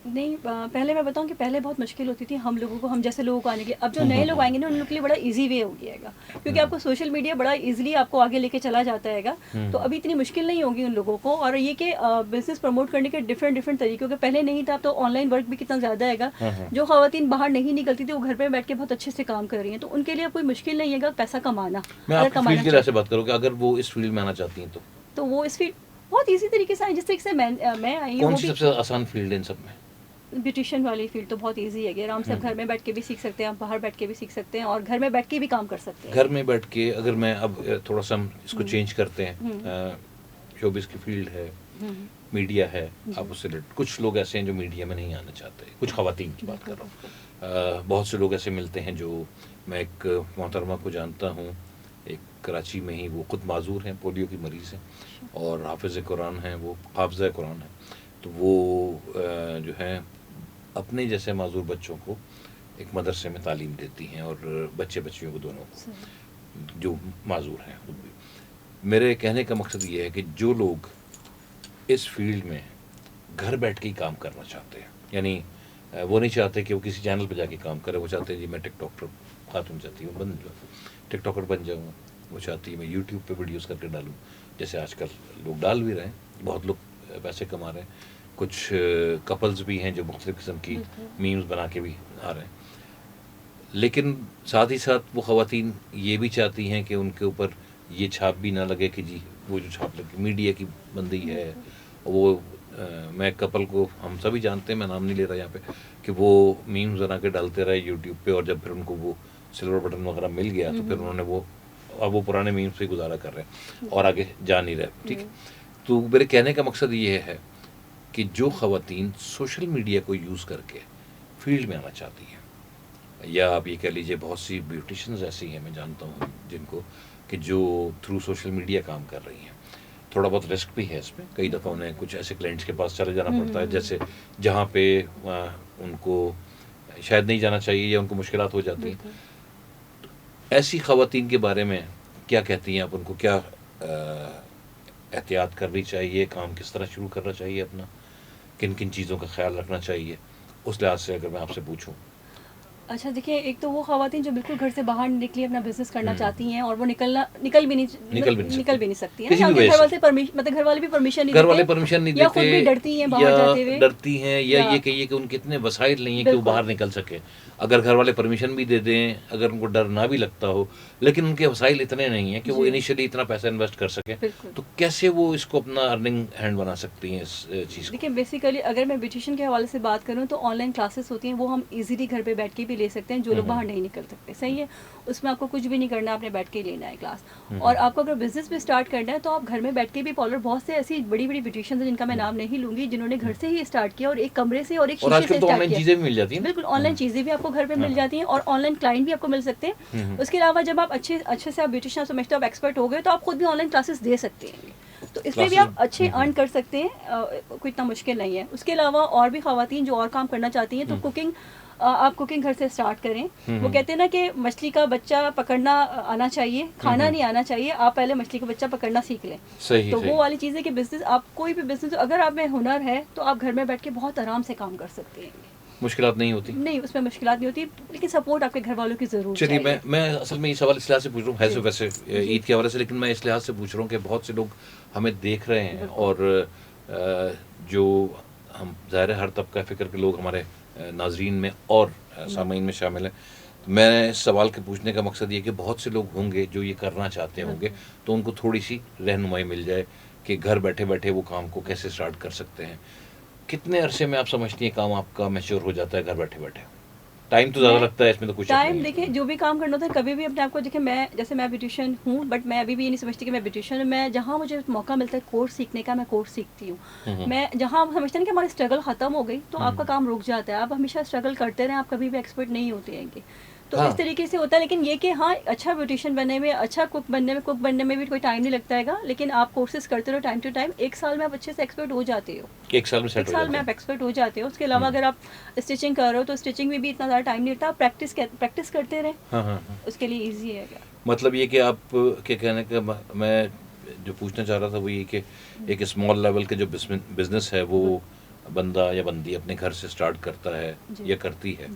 نہیں، پہلے میں بتاؤں کہ پہلے بہت مشکل ہوتی تھی ہم لوگوں کو، ہم جیسے لوگوں کو آنے کے. اب جو نئے لوگ آئیں گے نا، ان لوگوں کے لیے بڑا ایزی وے ہو گیا گا، کیونکہ آپ کو سوشل میڈیا بڑا ایزیلی آپ کو آگے لے کے چلا جاتا ہے گا، تو ابھی اتنی مشکل نہیں ہوگی ان لوگوں کو. اور یہ کہ بزنس پروموٹ کرنے کے ڈفرینٹ طریقوں کے پہلے نہیں تھا، تو آن لائن ورک بھی کتنا زیادہ ہے گا. جو خواتین باہر نہیں نکلتی تھی وہ گھر پہ بیٹھ کے بہت اچھے سے کام کر رہی ہیں، تو ان کے لیے کوئی مشکل نہیں ہے گا پیسہ کمانا. میں آپ کی فیلڈ کی وجہ سے بات کروں کہ اگر وہ اس فیلڈ میں آنا چاہتی ہیں تو وہ اس فیلڈ بہت ایزی طریقے سے، جس طریقے سے میں آئی ہوں. کون سی سب سے آسان فیلڈ ہے ان سب میں؟ بیوٹیشین والی فیلڈ تو بہت ایزی ہے، آرام سے گھر میں بیٹھ کے بھی سیکھ سکتے ہیں، آپ باہر بیٹھ کے بھی سیکھ سکتے ہیں، اور گھر میں بیٹھ کے بھی کام کر سکتے ہیں. گھر میں بیٹھ کے اگر میں اب تھوڑا سا اس کو چینج کرتے ہیں، شوبز کی فیلڈ ہے، میڈیا ہے، آپ اس سے کچھ لوگ ایسے ہیں جو میڈیا میں نہیں آنا چاہتے، کچھ خواتین کی بات کر رہا ہوں. بہت سے لوگ ایسے ملتے ہیں جو، میں ایک محترمہ کو جانتا ہوں، ایک کراچی میں ہی، وہ خود معذور ہیں، پولیو کی مریض ہیں اور حافظ قرآن ہیں، وہ حافظہ قرآن ہے، تو وہ جو ہے اپنے جیسے معذور بچوں کو ایک مدرسے میں تعلیم دیتی ہیں، اور بچیوں کو دونوں کو جو معذور ہیں خود بھی. میرے کہنے کا مقصد یہ ہے کہ جو لوگ اس فیلڈ میں گھر بیٹھ کے ہی کام کرنا چاہتے ہیں، یعنی وہ نہیں چاہتے کہ وہ کسی چینل پہ جا کے کام کرے، وہ چاہتے ہیں جی میں ٹک ٹاکر، خاتون چاہتی ہوں ٹک ٹاکر بن جاؤں، وہ چاہتی ہے میں یوٹیوب پہ ویڈیوز کر کے ڈالوں، جیسے آج کل لوگ ڈال بھی رہے ہیں، بہت لوگ پیسے کما رہے ہیں، کچھ کپلز بھی ہیں جو مختلف قسم کی میمز بنا کے بھی آ رہے ہیں. لیکن ساتھ ہی ساتھ وہ خواتین یہ بھی چاہتی ہیں کہ ان کے اوپر یہ چھاپ بھی نہ لگے کہ جی وہ جو چھاپ لگے میڈیا کی بندی ہے. وہ میں کپل کو ہم سبھی جانتے ہیں، میں نام نہیں لے رہا یہاں پہ، کہ وہ میمز بنا کے ڈالتے رہے یوٹیوب پہ، اور جب پھر ان کو وہ سلور بٹن وغیرہ مل گیا تو پھر انہوں نے وہ پرانے میمز پہ گزارا کر رہے ہیں اور آگے جا نہیں رہے. ٹھیک ہے، تو میرے کہنے کا مقصد یہ ہے کہ جو خواتین سوشل میڈیا کو یوز کر کے فیلڈ میں آنا چاہتی ہیں، یا آپ یہ کہہ لیجیے بہت سی بیوٹیشنز ایسی ہیں میں جانتا ہوں جن کو کہ جو تھرو سوشل میڈیا کام کر رہی ہیں، تھوڑا بہت رسک بھی ہے اس میں، کئی دفعہ انہیں کچھ ایسے کلائنٹس کے پاس چلے جانا پڑتا ہے جیسے جہاں پہ ان کو شاید نہیں جانا چاہیے یا ان کو مشکلات ہو جاتی ہیں. ایسی خواتین کے بارے میں کیا کہتی ہیں آپ؟ ان کو کیا احتیاط کرنی چاہیے، کام کس طرح شروع کرنا چاہیے اپنا، کن کن چیزوں کا خیال رکھنا چاہیے، اس لحاظ سے اگر میں آپ سے پوچھوں؟ اچھا دیکھیے، ایک تو وہ خواتین جو بالکل گھر سے باہر نکلی اپنا بزنس کرنا چاہتی ہیں اور وہ نکل بھی نہیں سکتی ہیں، مطلب گھر والے بھی پرمیشن نہیں دیتے، یا خود بھی ڈرتی ہیں باہر جاتے ہوئے، ڈرتی ہیں، یا یہ کہیے کہ ان کے اتنے وسائل نہیں ہیں کہ وہ باہر نکل سکے. اگر گھر والے پرمیشن بھی دے دیں، اگر ان کو ڈر نہ بھی لگتا ہو، لیکن ان کے وسائل اتنے نہیں ہیں کہ وہ انیشلی اتنا پیسہ انویسٹ کر سکیں، تو کیسے وہ اس کو اپنا ارننگ ہینڈ بنا سکتی ہیں اس چیز کو؟ دیکھیں بیسیکلی اگر میں بیوٹیشین کے حوالے سے بات کروں تو آن لائن کلاسز ہوتی ہیں، وہ ہم ایزیلی گھر پہ بیٹھ کے بھی لے سکتے ہیں، جو لوگ باہر نہیں نکل سکتے. صحیح ہے، اس میں آپ کو کچھ بھی نہیں کرنا، آپ نے بیٹھ کے لینا ہے کلاس. اور آپ کو اگر بزنس بھی اسٹارٹ کرنا ہے تو آپ گھر میں بیٹھ کے بھی پارلر، بہت سے ایسی بڑی بڑی بیوٹیشینز ہیں جن کا میں نام نہیں لوں گی، جنہوں نے گھر سے ہی اسٹارٹ کیا اور ایک کمرے سے اور ایک شیشے سے اسٹارٹ کیا. چیزیں بھی مل جاتی ہیں، بالکل آن لائن چیزیں بھی آپ کو گھر پہ مل جاتی ہیں اور آن لائن کلائنٹ بھی آپ کو مل سکتے ہیں. اس کے علاوہ جب آپ اچھے سے آپ بیوٹیشین سمجھتے ہو، آپ ایکسپرٹ ہو گئے، تو آپ خود بھی آن لائن کلاسز دے سکتے ہیں، تو اس میں بھی آپ اچھے ارن کر سکتے ہیں، کوئی اتنا مشکل نہیں ہے. اس کے علاوہ اور بھی خواتین جو اور کام کرنا چاہتی ہیں تو کوکنگ، آپ کوکنگ گھر سے اسٹارٹ کریں. وہ کہتے ہیں نا کہ مچھلی کا بچہ پکڑنا آنا چاہیے، کھانا نہیں آنا چاہیے، آپ پہلے مچھلی کا بچہ پکڑنا سیکھ لیں. تو وہ والی چیز ہے کہ بزنس، آپ کوئی بھی بزنس اگر آپ میں ہنر ہے تو آپ گھر میں بیٹھ کے بہت آرام سے کام کر سکتے ہیں، مشکلات نہیں ہوتی. نہیں اس میں مشکلات نہیں ہوتی، لیکن سپورٹ آپ کے گھر والوں کی ضرور چاہیے. چلیے میں اصل میں یہ سوال اس لحاظ سے پوچھ رہا ہوں، ہے تو ویسے عید کے حوالے سے، لیکن میں اس لحاظ سے پوچھ رہا ہوں کہ بہت سے لوگ ہمیں دیکھ رہے ہیں، اور جو ہم ظاہر ہے ہر طبقہ فکر کے لوگ ہمارے ناظرین میں اور سامعین میں شامل ہیں. میں اس سوال کے پوچھنے کا مقصد یہ کہ بہت سے لوگ ہوں گے جو یہ کرنا چاہتے ہوں گے، تو ان کو تھوڑی سی رہنمائی مل جائے کہ گھر بیٹھے بیٹھے وہ کام کو کیسے اسٹارٹ کر سکتے ہیں. کتنے عرصے میں آپ سمجھتی ہیں کام آپ کا میچور ہو جاتا ہے گھر بیٹھے بیٹھے؟ ٹائم تو زیادہ لگتا ہے اس میں تو کچھ ٹائم دیکھیں جو بھی کام کرنا ہوتا ہے کبھی بھی اپنے آپ کو دیکھیں میں جیسے میں بیوٹیشین ہوں بٹ میں ابھی بھی یہ نہیں سمجھتی کہ میں بیوٹیشین ہوں. میں جہاں مجھے موقع ملتا ہے کورس سیکھنے کا میں کورس سیکھتی ہوں. میں جہاں سمجھتے ہیں کہ ہماری اسٹرگل ختم ہو گئی تو آپ کا کام رک جاتا ہے. آپ ہمیشہ اسٹرگل کرتے رہیں, آپ کبھی بھی ایکسپرٹ نہیں ہوتے ہیں گے. تو اس طریقے سے ہوتا ہے. لیکن یہ کہ ہاں اچھا بیوٹیشین بننے میں, اچھا کوک بننے میں بھی کوئی ٹائم نہیں لگتا ہے گا. لیکن آپ کورسز کرتے رہو ٹائم ٹو ٹائم, 1 سال میں آپ اچھے سے ایکسپرٹ ہو جاتے ہو. 1 سال میں 1 سال میں آپ ایکسپرٹ ہو جاتے ہو. اس کے علاوہ اگر آپ اسٹیچنگ کر رہے ہو تو اسٹیچنگ میں بھی اتنا زیادہ ٹائم نہیں لگتا. آپ پریکٹس کرتے رہیں, اس کے لیے ایزی ہے. مطلب یہ کہ آپ کے کہنے کا میں جو پوچھنا چاہ رہا تھا وہ یہ کہ ایک اسمال لیول کے جو بزنس ہے وہ بندہ یا بندی اپنے گھر سے سٹارٹ کرتا ہے یا کرتی ہے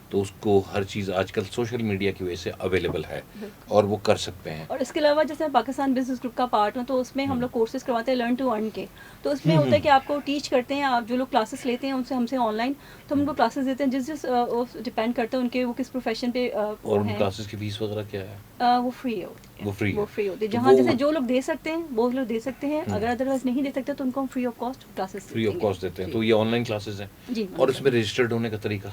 تو اس کو ہر چیز آج کل سوشل میڈیا کی وجہ سے اویلیبل ہے اور وہ کر سکتے ہیں. اور اس کے علاوہ جیسے پاکستان بزنس گروپ کا پارٹ ہوں تو اس میں ہم لوگ کورسز کرواتے ہیں لرن ٹو ارن کے. تو اس میں ہوتا ہے کہ آپ کو ٹیچ کرتے ہیں, آپ جو لوگ کلاسز لیتے ہیں ان سے ہم سے آن لائن تو ہم ان کو کلاسز دیتے ہیں جس ڈپینڈ کرتے ہیں ان کے وہ کس پروفیشن پہ. اور ان کلاسز کی فیس وغیرہ کیا ہے؟ وہ فری ہوتی ہے. وہ فری ہوتی ہے. جہاں جیسے جو لوگ دے سکتے ہیں وہ لوگ دے سکتے ہیں, اگر ادروائز نہیں دے سکتے تو ان کو ہم فری آف کاسٹ کلاسز دیتے ہیں. تو یہ آن لائن کلاسز ہیں. جی. اور اس میں رجسٹرڈ ہونے کا طریقہ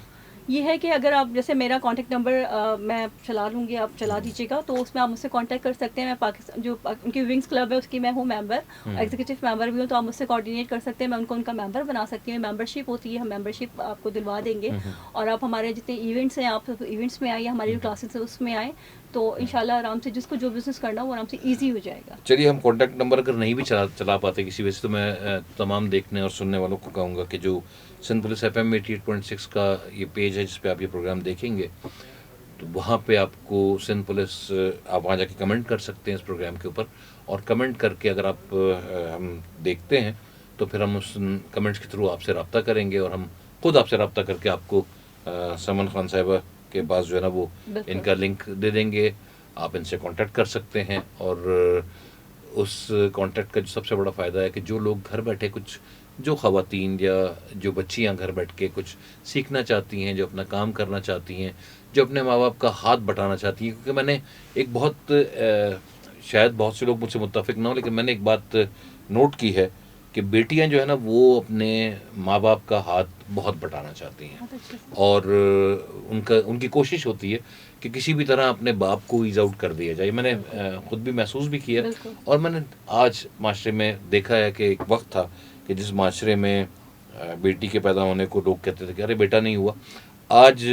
یہ ہے کہ اگر آپ جیسے میرا کانٹیکٹ نمبر میں چلا لوں گی, آپ چلا دیجیے گا تو اس میں آپ مجھ سے کانٹیکٹ کر سکتے ہیں. میں پاکستان جو ان کی ونگس کلب ہے اس کی میں ہوں ممبر, ایگزیکٹو ممبر بھی ہوں, تو آپ مجھ سے کوآرڈینیٹ کر سکتے ہیں. میں ان کا ممبر بنا سکتی ہوں. ممبرشپ ہوتی ہے, ہم ممبرشپ آپ کو دلوا دیں گے. اور آپ ہمارے جتنے ایونٹس ہیں آپ ایونٹس میں آئیے, ہماری جو کلاسز ہیں اس میں آئیں تو انشاءاللہ آرام سے جس کو جو بزنس کرنا وہ آرام سے ایزی ہو جائے گا. چلیے ہم کانٹیکٹ نمبر اگر نہیں بھی چلا پاتے کسی وجہ سے تو میں تمام دیکھنے اور سننے والوں کو کہوں گا کہ جو سندھ پولیس FM 88.6 کا یہ پیج ہے جس پہ آپ یہ پروگرام دیکھیں گے تو وہاں پہ آپ کو سندھ پولیس, آپ وہاں جا کے کمنٹ کر سکتے ہیں اس پروگرام کے اوپر. اور کمنٹ کر کے اگر آپ ہم دیکھتے ہیں تو پھر ہم اس کمنٹس کے تھرو آپ سے رابطہ کریں گے اور ہم خود آپ سے رابطہ کر کے آپ کو سمن خان صاحبہ کے پاس جو ہے نا وہ ان کا لنک دے دیں گے. آپ ان سے کانٹیکٹ کر سکتے ہیں. اور اس کانٹیکٹ کا جو سب سے بڑا فائدہ ہے کہ جو لوگ گھر بیٹھے کچھ جو خواتین یا جو بچیاں گھر بیٹھ کے کچھ سیکھنا چاہتی ہیں, جو اپنا کام کرنا چاہتی ہیں, جو اپنے ماں باپ کا ہاتھ بٹانا چاہتی ہیں, کیونکہ میں نے ایک بہت شاید بہت سے لوگ مجھ سے متفق نہ ہوں لیکن میں نے ایک بات نوٹ کی ہے کہ بیٹیاں جو ہے نا وہ اپنے ماں باپ کا ہاتھ بہت بٹانا چاہتی ہیں اور ان کی کوشش ہوتی ہے کہ کسی بھی طرح اپنے باپ کو ایز آؤٹ کر دیا جائے. میں نے خود بھی محسوس بھی کیا اور میں نے آج معاشرے میں دیکھا ہے کہ ایک وقت تھا کہ جس معاشرے میں بیٹی کے پیدا ہونے کو لوگ کہتے تھے کہ ارے بیٹا نہیں ہوا. آج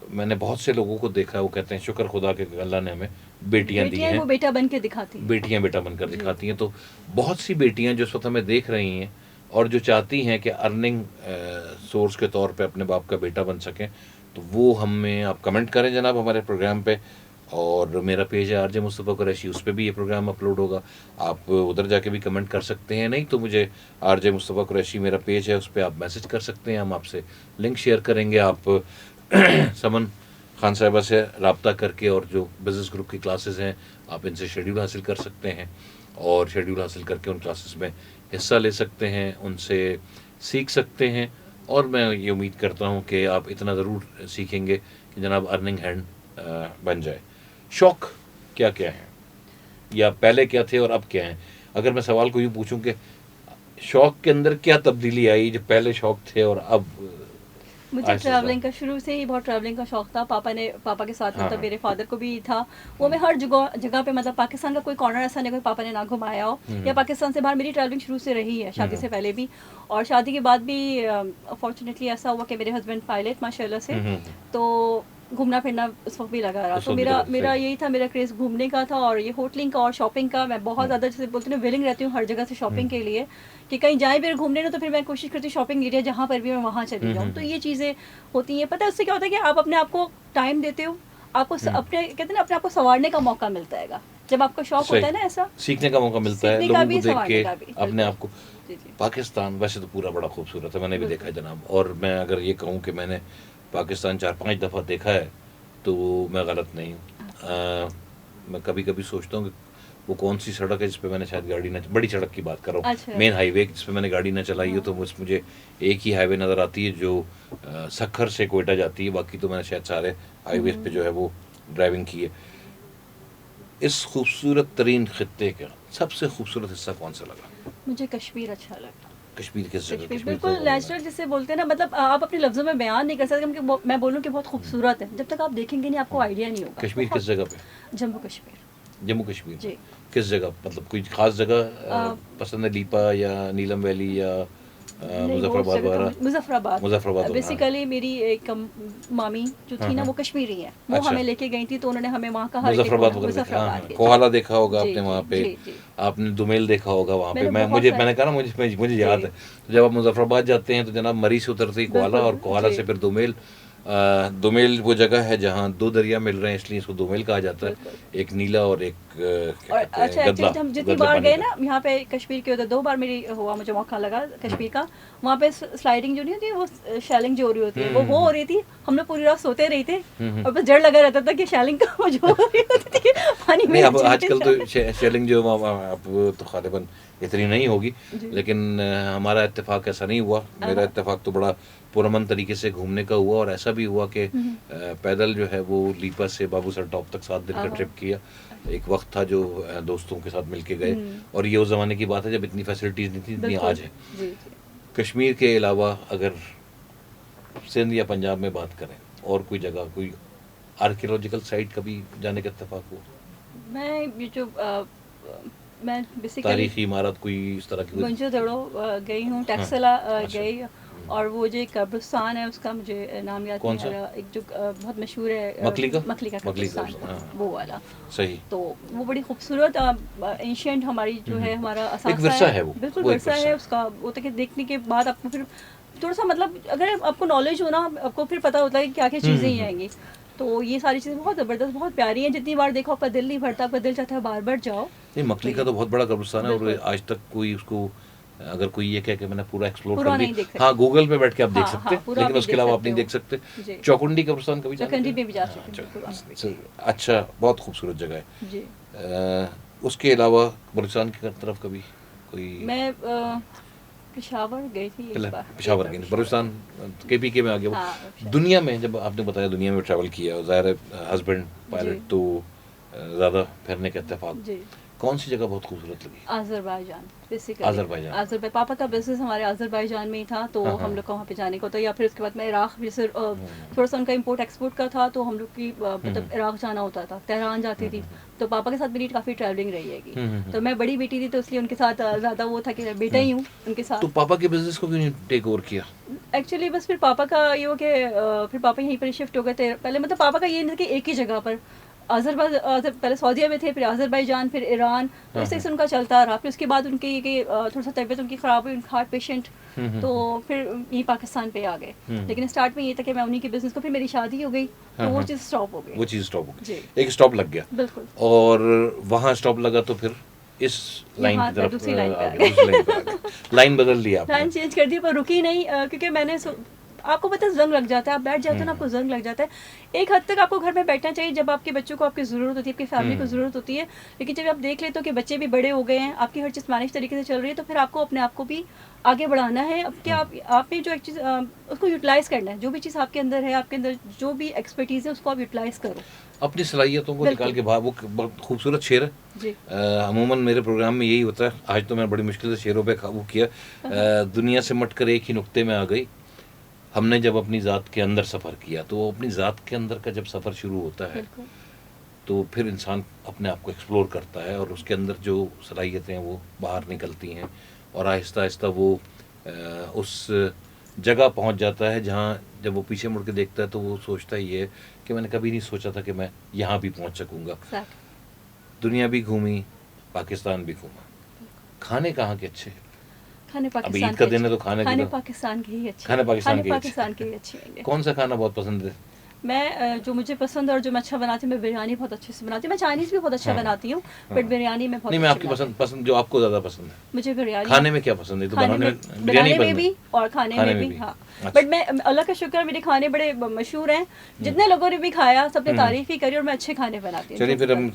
میں نے بہت سے لوگوں کو دیکھا ہے وہ کہتے ہیں شکر خدا کہ اللہ نے ہمیں بیٹیاں دی ہیں, وہ بیٹا بن کے دکھاتی ہیں, بیٹیاں بیٹا بن کر دکھاتی ہیں. تو بہت سی بیٹیاں جو اس وقت ہمیں دیکھ رہی ہیں اور جو چاہتی ہیں کہ ارننگ سورس کے طور پہ اپنے باپ کا بیٹا بن سکیں تو وہ ہمیں آپ کمنٹ کریں جناب ہمارے پروگرام پہ. اور میرا پیج ہے RJ مصطفیٰ قریشی, اس پہ بھی یہ پروگرام اپلوڈ ہوگا, آپ ادھر جا کے بھی کمنٹ کر سکتے ہیں. نہیں تو مجھے RJ مصطفیٰ قریشی میرا پیج ہے اس پہ آپ میسج کر سکتے ہیں, ہم آپ سے لنک شیئر کریں گے. آپ سمن خان صاحبہ سے رابطہ کر کے اور جو بزنس گروپ کی کلاسز ہیں آپ ان سے شیڈیول حاصل کر سکتے ہیں اور شیڈیول حاصل کر کے ان کلاسز میں حصہ لے سکتے ہیں, ان سے سیکھ سکتے ہیں. اور میں یہ امید کرتا ہوں کہ آپ اتنا ضرور سیکھیں گے کہ جناب ارننگ ہینڈ بن جائے. شوق کیا کیا ہیں یا پہلے کیا تھے اور اب کیا ہیں؟ اگر میں سوال کو یوں پوچھوں کہ شوق کے اندر کیا تبدیلی آئی جو پہلے شوق تھے اور اب؟ مجھے ٹریولنگ کا شروع سے ہی بہت ٹریولنگ کا شوق تھا. پاپا کے ساتھ مطلب میرے فادر کو بھی تھا. وہ میں ہر جگہ پہ مطلب پاکستان کا کوئی کارنر ایسا نہیں کوئی پاپا نے نہ گھمایا ہو, یا پاکستان سے باہر میری ٹریولنگ شروع سے رہی ہے شادی سے پہلے بھی. اور شادی کے بعد بھی فارچونیٹلی ایسا ہوا کہ میرے ہسبینڈ پائلٹ ماشاء اللہ سے, تو گھومنا پھرنا اس وقت بھی لگا رہا. تو میرا یہی تھا, میرا کریز گھومنے کا تھا اور یہ ہوٹلنگ کا اور شاپنگ کا. میں بہت زیادہ جیسے بولتے ہیں ولنگ رہتی ہوں ہر جگہ سے شاپنگ کے لیے, کہ کہیں جائیں بھی گھومنے نا تو پھر میں کوشش کرتی ہوں شاپنگ ایریا جہاں پر بھی میں وہاں چلی جاؤں. تو یہ چیزیں ہوتی ہیں. پتہ ہے اس سے کیا ہوتا ہے کہ آپ اپنے آپ کو ٹائم دیتے ہو, آپ کو اپنے کہتے ہیں نا اپنے آپ کو سنوارنے کا موقع ملتا ہے گا جب آپ کو شوق ہوتا ہے نا, ایسا سیکھنے کا موقع ملتا ہے لوگوں کو دیکھ کے اپنے آپ کو. پاکستان ویسے تو پورا بڑا خوبصورت ہے, میں نے بھی دیکھا ہے جناب. اور میں اگر یہ کہوں کہ میں نے پاکستان 4-5 دفعہ دیکھا ہے تو میں غلط نہیں ہوں. میں کبھی کبھی سوچتا ہوں کہ وہ کون سی سڑک ہے جس پہ میں نے شاید گاڑی نہ, بڑی سڑک کی بات کر رہا ہوں, مین ہائی وے جس پہ میں نے گاڑی نہ چلائی ہو, تو مجھے ایک ہی ہائی وے نظر آتی ہے جو سکھر سے کوئٹہ جاتی ہے. باقی تو میں نے شاید سارے ہائی ویز پہ جو ہے وہ ڈرائیونگ کی ہے. اس خوبصورت ترین خطے کا سب سے خوبصورت حصہ کون سا لگا؟ مجھے کشمیر اچھا لگا. کشمیر کس جگہ؟ کشمیر بالکل نیچرل جسے بولتے ہیں نا، مطلب آپ اپنے لفظوں میں بیان نہیں کر سکتے کہ میں بولوں کہ بہت خوبصورت ہے، جب تک آپ دیکھیں گے نہیں آپ کو آئیڈیا نہیں ہوگا. کشمیر کس جگہ پہ؟ جموں کشمیر. جموں کشمیر جی. کس جگہ؟ مطلب کوئی خاص جگہ پسند ہے، لیپا یا نیلم ویلی یا مظفر آباد وغیرہ؟ مظفر آباد بیسیکلی میری ایک مامی جو تھی نا وہ کشمیری ہے، وہ ہمیں لے کے گئی تھی تو انہوں نے ہمیں وہاں کا مظفر آباد کوہالا دیکھا ہوگا آپ نے وہاں پہ، آپ نے دومیل دیکھا ہوگا وہاں پہ. میں نے کہا نا مجھے یاد ہے، جب آپ مظفر آباد جاتے ہیں تو جناب مری سے اترتے ہی کوہالا، اور کوہالا سے پھر دومیل. دومیل وہ جگہ ہے جہاں دو دریا مل رہے ہیں، اس لیے اس کو دومیل کہا جاتا ہے، ایک نیلا اور ایک اچھا. ہم جتنی بار گئے نا یہاں پہ کشمیر کے ادھر 2 بار میری ہوا مجھے موقع لگا کشمیر کا، وہاں پہ سلائڈنگ جو نہیں ہوتی وہ شیلنگ جو ہو رہی ہوتی ہے وہ ہو رہی تھی. ہم لوگ پوری رات سوتے رہی تھے اور بس ڈر لگا رہتا تھا کہ شیلنگ کا جو ہو رہی ہوتی تھی پانی میں. اب آج کل تو شیلنگ جو اب تو غالباً اتنی نہیں ہوگی، لیکن ہمارا اتفاق ایسا نہیں ہوا. میرا اتفاق تو بڑا پرامن طریقے سے گھومنے کا ہوا، اور ایسا بھی ہوا کہ پیدل جو ہے وہ لیپا سے بابو سر ٹاپ تک 7 دن کا ٹرپ کیا. ایک وقت تھا جو دوستوں کے ساتھ مل کے گئے، اور یہ اس زمانے کی بات ہے جب اتنی فیسلٹیز نہیں تھی جتنی آج ہے. کشمیر کے علاوہ اگر سندھ یا پنجاب میں بات کریں، اور کوئی جگہ کوئی آرکیولوجیکل سائٹ کبھی جانے کا اتفاق ہوا؟ میں بیسیکلی تاریخی عمارت کوئی اس طرح کی؟ منجو دڑو گئی ہوں، ٹیکسلا گئی، اور وہ جو ایک قبرستان ہے اس کا مجھے نام یاد نہیں آ رہا، ایک جو بہت مشہور ہے مکلی کا قبرستان، وہ والا. صحیح. تو وہ بڑی خوبصورت اینشینٹ ہماری جو ہے ہمارا ایک ورثہ ہے، وہ بالکل ورثہ ہے اس کا. وہ تک دیکھنے کے بعد آپ کو پھر تھوڑا سا مطلب اگر آپ کو نالج ہو نا، آپ کو پھر پتہ ہوتا ہے کہ کیا کیا چیزیں ہی آئیں گی. تو یہ ساری چیزیں بہت زبردست، بہت پیاری ہیں. جتنی بار دیکھو آپ کا دل نہیں بھرتا، آپ کا دل چاہتا ہے بار بار جاؤ. نہیں، مکلی کا تو بہت بڑا قبرستان ہے، اور آج تک کوئی اس کو اگر کوئی یہ کہہ کہ میں نے پورا ایکسپلور کر لیا، ہاں گوگل پہ بیٹھ کے آپ دیکھ سکتے، لیکن اس کے علاوہ آپ نہیں دیکھ سکتے. چوکنڈی قبرستان کبھی؟ چوکنڈی میں بھی جا چکے. اچھا، بہت خوبصورت جگہ ہے. جی. اس کے علاوہ بلوچستان کی طرف کبھی کوئی؟ میں پشاور گئی تھی. پشاور گئی. بلوچستان کے پی کے میں آگے. دنیا میں جب آپ نے بتایا دنیا میں ٹریول کیا، ظاہر ہے ہسبینڈ پائلٹ تو زیادہ پھرنے کا اتفاق، کون سی جگہ بہت خوبصورت لگی؟ آذربائیجان. آذربائیجان پاپا کا بزنس ہمارے آذربائیجان میں ہی تھا، تو ہم لوگ کو وہاں پہ جانے کو تھا. یا پھر اس کے بعد میں عراق بھی تھوڑا سا ان کا امپورٹ ایکسپورٹ کا تھا، تو ہم لوگ کی مطلب عراق جانا ہوتا تھا، تہران جاتی تھی. تو پاپا کے ساتھ میری کافی ٹریولنگ رہی ہے گی. تو میں بڑی بیٹی تھی تو اس لیے ان کے ساتھ زیادہ وہ تھا کہ بیٹا ہی ہوں ان کے ساتھ. تو پاپا کے بزنس کو کیوں نہیں ٹیک اوور کیا؟ ایکچولی بس پھر پاپا کا یہ ہو کہ پھر پاپا یہیں پر شفٹ ہو گئے تھے. پہلے مطلب پاپا کا یہ نہیں تھا کہ ایک ہی جگہ پر، پہلے سعودیہ میں تھے، پھر آذربائیجان، پھر ایران، تو اس سے ان کا چلتا رہا. پھر اس کے بعد ان کی کہ تھوڑا سا طبیعت ان کی خراب ہوئی، ہارٹ پیشنٹ، تو پھر یہیں پاکستان پہ آ گئے. لیکن اسٹارٹ میں یہ تھا کہ میں انہیں کے بزنس کو، پھر میری شادی ہو گئی تو وہ چیز اسٹاپ ہو گئی. ایک اسٹاپ لگ گیا. بالکل. اور وہاں اسٹاپ لگا تو پھر اس لائن کی طرف دوسری لائن بدل لیا، لائن چینج کر دی، پر رکی نہیں. کیونکہ میں نے آپ کو پتہ زنگ لگ جاتا ہے، آپ بیٹھ جاتے ہیں نا، آپ کو زنگ لگ جاتا ہے. ایک حد تک آپ کو گھر میں بیٹھنا چاہیے جب آپ کے بچوں کو آپ کی ضرورت ہوتی ہے، آپ کی فیملی کو ضرورت ہوتی ہے. لیکن جب آپ دیکھ لیتے ہو کہ بچے بھی بڑے ہو گئے ہیں، آپ کی ہر چیز مینیج طریقے سے چل رہی ہے، تو پھر آپ کو اپنے آپ کو بھی آگے بڑھانا ہے. اب کیا آپ نے جو ایک چیز اس کو یوٹیلائز کرنا ہے، جو بھی چیز آپ کے اندر ہے، آپ کے اندر جو بھی ایکسپرٹیز ہے اس کو آپ یوٹیلائز کرو، اپنی صلاحیتوں کو نکال کے باہر. وہ بہت خوبصورت شعر ہے. جی. عموماً میرے پروگرام میں یہی ہوتا ہے. آج تو میں بڑی مشکل سے شعروں پہ قابو کیا. دنیا سے مٹ کر ایک ہی نقطے میں آ گئی، ہم نے جب اپنی ذات کے اندر سفر کیا. تو اپنی ذات کے اندر کا جب سفر شروع ہوتا ہے تو پھر انسان اپنے آپ کو ایکسپلور کرتا ہے، اور اس کے اندر جو صلاحیتیں وہ باہر نکلتی ہیں، اور آہستہ آہستہ وہ اس جگہ پہنچ جاتا ہے جہاں جب وہ پیچھے مڑ کے دیکھتا ہے تو وہ سوچتا ہی ہے کہ میں نے کبھی نہیں سوچا تھا کہ میں یہاں بھی پہنچ سکوں گا. دنیا بھی گھومی، پاکستان بھی گھوما. کھانے کہاں کے اچھے؟ اب عید کا دن ہے تو کھانے پاکستان کے ہی اچھے. کھانے پاکستان کے ہی اچھے. کون سا کھانا بہت پسند ہے؟ میں جو مجھے پسند اور جو میں اچھا بناتی ہوں، میں بریانی بہت اچھے سے بناتی ہوں. میں چائنیز بھی بہت اچھا بناتی ہوں، بٹ بریانی میں بہت. نہیں، میں آپ کی پسند جو آپ کو زیادہ پسند ہے. مجھے بریانی. کھانے میں کیا پسند ہے؟ تو بنانے میں بھی اور کھانے میں بھی. ہاں، بٹ میں اللہ کا شکر میرے کھانے بڑے مشہور ہیں. جتنے لوگوں نے بھی کھایا سب نے تعریف ہی کری، اور میں اچھے کھانے بناتی ہوں. چلیے پھر ہم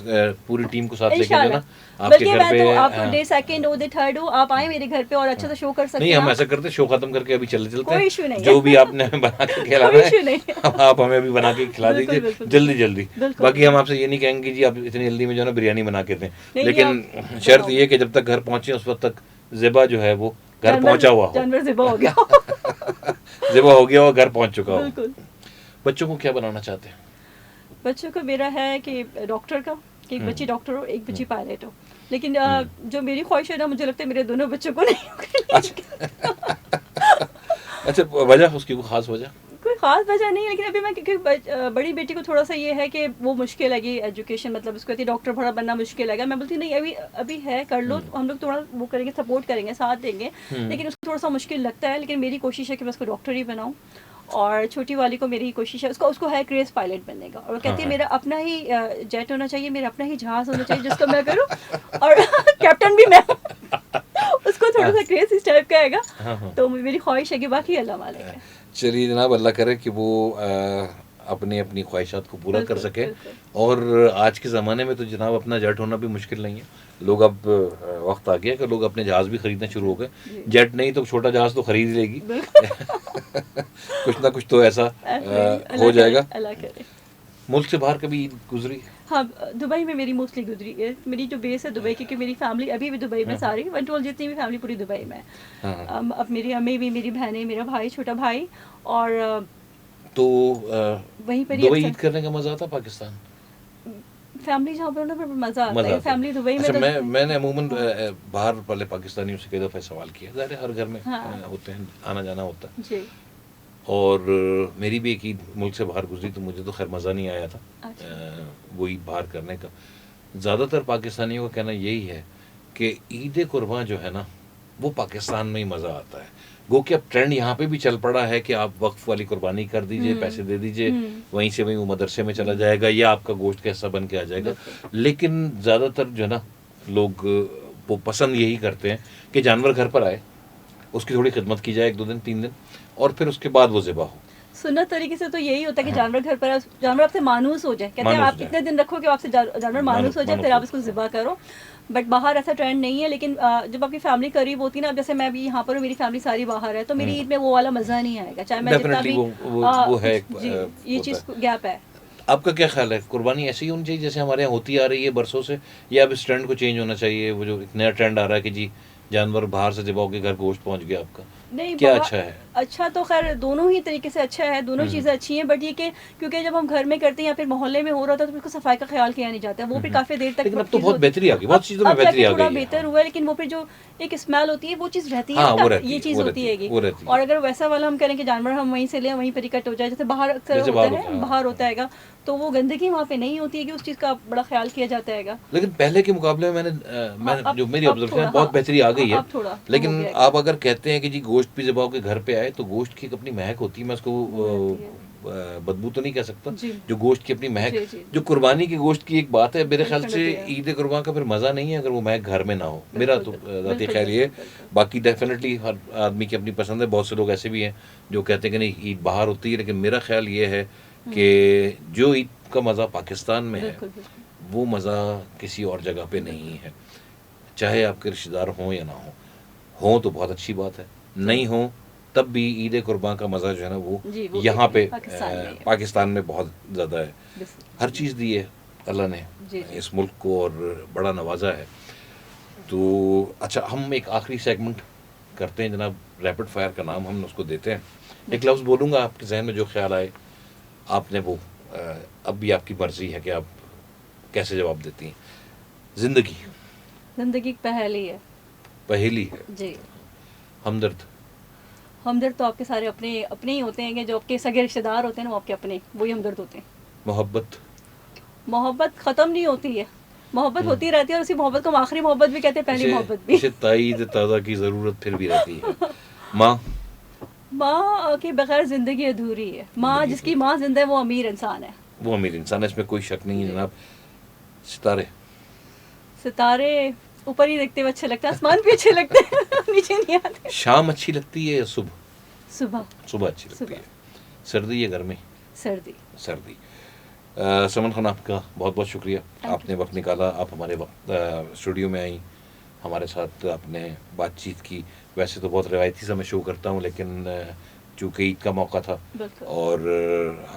پوری ٹیم کو ساتھ لے کے جانا. بلکہ میں تو آپ کو ڈے سیکنڈ ہو، ڈے تھرڈ ہو، آپ آئیں میرے گھر پہ اور اچھا سے شو کر سکتے ہیں. نہیں، ہم ایسا کرتے شو ختم کر کے ابھی چلتے کوئی ایشو نہیں، جو بھی آپ نے بنا کے کھلانا ہے آپ ہمیں ابھی بنا کے کھلا دیجیے جلدی. باقی ہم آپ سے یہ نہیں کہیں گے جی آپ اتنی جلدی میں جو ہے نا بریانی بنا کے دیں، لیکن شرط یہ کہ جب تک گھر پہنچے اس وقت تک زیبا جو ہے وہ گھر پہنچا ہوا ہو, جانور ذبح ہو گیا ذبح ہو گیا ہو, گھر پہنچ چکا ہو. بالکل. بچوں کو کیا بنانا چاہتے ہیں؟ بچوں کو میرا ہے کہ ڈاکٹر کا, کہ ایک بچی ڈاکٹر ہو, ایک بچی پائلٹ ہو. لیکن جو میری خواہش ہے نا, مجھے لگتا ہے میرے دونوں بچوں کو نہیں. اچھا, وجہ اس کی کوئی خاص وجہ؟ کوئی خاص وجہ نہیں ہے, لیکن ابھی میں کیونکہ بڑی بیٹی کو تھوڑا سا یہ ہے کہ وہ مشکل لگی ایجوکیشن, مطلب اس کو کہتی ہے ڈاکٹر بڑا بننا مشکل لگا. میں بولتی نہیں, ابھی ہے, کر لو, ہم لوگ تھوڑا وہ کریں گے, سپورٹ کریں گے, ساتھ دیں گے. لیکن اس کو تھوڑا سا مشکل لگتا ہے, لیکن میری کوشش ہے کہ میں اس کو ڈاکٹر ہی بناؤں. اور چھوٹی والی کو میری کوشش ہے, اس کو ہے کریز پائلٹ بننے کا, اور وہ کہتی ہے میرا اپنا ہی جیٹ ہونا چاہیے, میرا اپنا ہی جہاز ہونا چاہیے جس کو میں کروں, اور کیپٹن بھی میں. اس کو تھوڑا سا کریز اس ٹائپ کا ہے گا, تو میری خواہش ہے کہ باقی اللہ مالک ہے. چلیے جناب, اللہ کرے کہ وہ اپنی اپنی خواہشات کو پورا کر سکے. اور آج کے زمانے میں تو جناب اپنا جیٹ ہونا بھی مشکل نہیں ہے. لوگ اب وقت آ گیا کہ لوگ اپنے جہاز بھی خریدنا شروع ہو گئے. جیٹ نہیں تو چھوٹا جہاز تو خرید لے گی. کچھ نہ کچھ تو ایسا ہو جائے گا. ملک سے باہر کبھی عید گزری؟ ہاں, دبئی میں میری موسٹلی گزری ہے. میری جو بیس ہے دبئی کی, کیونکہ میری فیملی ابھی بھی دبئی میں, ساری 112 جتنی بھی فیملی پوری دبئی میں. اب میری امی بھی, میری بہنیں, میرا بھائی, چھوٹا بھائی, اور تو وہیں پر دبئی عید کرنے کا مزہ آتا پاکستان؟ فیملی جہاں پر پھر مزہ آتا ہے. فیملی دبئی میں. اچھا, میں نے عموماً باہر والے پاکستانیوں سے کئی دفعہ سوال کیا, ظاہر ہر گھر میں ہوتے ہیں, آنا جانا ہوتا ہے. جی. اور میری بھی ایک عید ملک سے باہر گزری, تو مجھے تو خیر مزہ نہیں آیا تھا وہ عید باہر کرنے کا. زیادہ تر پاکستانیوں کا کہنا یہی ہے کہ عید قرباں جو ہے نا, وہ پاکستان میں ہی مزہ آتا ہے. گو کہ اب ٹرینڈ یہاں پہ بھی چل پڑا ہے کہ آپ وقف والی قربانی کر دیجئے, پیسے دے دیجئے, وہیں سے وہیں وہ مدرسے میں چلا جائے گا, یا آپ کا گوشت کا حصہ بن کے آ جائے گا. لیکن زیادہ تر جو ہے نا لوگ وہ پسند یہی کرتے ہیں کہ جانور گھر پر آئے, اس کی تھوڑی خدمت کی جائے 1 2 دن 3 دن, اور پھر اس کے بعد وہ ذبح ہو. سنت طریقے سے تو یہی ہوتا ہے کہ جانور گھر پر, جانور آپ سے مانوس ہو جائے. کہتے ہیں آپ اتنے دن رکھو کہ آپ سے جانور مانوس ہو جائے, پھر آپ اس کو ذبح کرو. بٹ باہر ایسا ٹرینڈ نہیں ہے. لیکن جب آپ کی فیملی قریب ہوتی ہے نا, اب جیسے میں بھی یہاں پر ہوں, میری فیملی ساری باہر ہے, تو میری عید میں وہ والا مزہ نہیں آئے گا, چاہے میں جتنا بھی. جی, یہ چیز گیپ ہے. آپ کا کیا خیال ہے, قربانی ایسی ہی ہونی چاہیے جیسے ہمارے یہاں ہوتی آ رہی ہے برسوں سے, یا اب اس ٹرینڈ کو چینج ہونا چاہیے؟ وہ جو ایک نیا ٹرینڈ آ رہا ہے کہ جی جانور باہر سے ذبح ہو کے گھر گوشت پہنچ گیا آپ کا, نہیں کیا اچھا ہے؟ اچھا تو خیر دونوں ہی طریقے سے اچھا ہے, دونوں چیزیں اچھی ہیں. بٹ یہ کہ کیونکہ جب ہم گھر میں کرتے ہیں یا پھر محلے میں ہو رہا تھا, تو پھر کو صفائی کا خیال کیا نہیں جاتا ہے. وہ پھر کافی دیر تک, لیکن اب تو بہت بہتری آ گئی, بہت چیزوں میں بہتری آ گئی تھوڑا بہتر ہوا ہے. لیکن وہ پھر جو ایک اسمیل ہوتی ہے وہ چیز رہتی ہے, یہ چیز ہوتی ہے گی. اور اگر ویسا والا ہم کریں کہ جانور ہم وہیں سے لیں, وہیں پہ کٹ ہو جائے, جیسے باہر اکثر ہوتا ہے, باہر ہوتا ہے گا, تو وہ گندگی وہاں پہ نہیں ہوتی ہے کہ اس چیز کا بڑا خیال کیا جاتا ہے گا. لیکن پہلے کے مقابلے میں جو میری آبزرویشن ہے, بہت بہتری آ گئی ہے. لیکن آپ اگر کہتے ہیں کہ جی گوشت بھی ذبح ہو کے گھر پہ آئے, تو گوشت کی ایک اپنی مہک ہوتی ہے. میں اس کو بدبو تو نہیں کہہ سکتا, جو گوشت کی اپنی مہک, جو قربانی کے گوشت کی ایک بات ہے. میرے خیال سے عید قربان کا پھر مزہ نہیں ہے اگر وہ مہک گھر میں نہ ہو. میرا تو ذاتی خیال یہ ہے. باقی ڈیفینیٹلی ہر آدمی کی اپنی پسند ہے. بہت سے لوگ ایسے بھی ہیں جو کہتے ہیں کہ نہیں عید باہر ہوتی ہے, لیکن میرا خیال یہ ہے کہ جو عید کا مزہ پاکستان میں ہے, وہ مزہ کسی اور جگہ پہ نہیں ہے. چاہے آپ کے رشتہ دار ہوں یا نہ ہوں تو بہت اچھی بات ہے, نہیں ہوں تب بھی عید قربان کا مزہ جو ہے نا وہ یہاں پہ پاکستان میں بہت زیادہ ہے. ہر چیز دی ہے اللہ نے اس ملک کو, اور بڑا نوازا ہے. تو اچھا, ہم ایک آخری سیگمنٹ کرتے ہیں جناب, ریپڈ فائر کا نام ہم اس کو دیتے ہیں. ایک لفظ بولوں گا, آپ کے ذہن میں جو خیال آئے آپ نے وہ, اب بھی آپ کی مرضی ہے کہ آپ کیسے جواب دیتی ہیں. زندگی. زندگی پہیلی ہے. پہیلی ہے جی. ہمدرد. ہمدرد تو آپ کے سارے اپنے ہی ہوتے ہیں, کہ جو آپ کے سگے رشتے دار ہوتے ہیں نا, وہ آپ کے اپنے, وہی ہمدرد ہوتے ہیں. محبت. محبت ختم نہیں ہوتی ہے, محبت ہوتی رہتی ہے, اور اسی محبت کو ہم آخری محبت بھی کہتے ہیں, پہلی محبت بھی. اسے تائید تازہ کی ضرورت پھر بھی رہتی ہے. ماں. ماں کے بغیر زندگی ادھوری ہے. ماں, جس کی ماں زندہ ہے وہ امیر انسان ہے. وہ امیر انسان ہے, اس میں کوئی شک نہیں ہے جناب. ستارے. ستارے اوپر ہی دیکھتے ہوئے اچھے لگتے ہیں, آسمان بھی اچھے لگتے ہیں, نیچے نہیں آتے. شام اچھی لگتی ہے یا صبح؟ صبح اچھی لگتی ہے. سردی یا گرمی؟ سردی. سمن خان, آپ کا بہت بہت شکریہ, آپ نے وقت نکالا, آپ ہمارے وقت اسٹوڈیو میں آئیں, ہمارے ساتھ آپ نے بات چیت کی. ویسے تو بہت روایتی سا میں شو کرتا ہوں, لیکن چونکہ عید کا موقع تھا, اور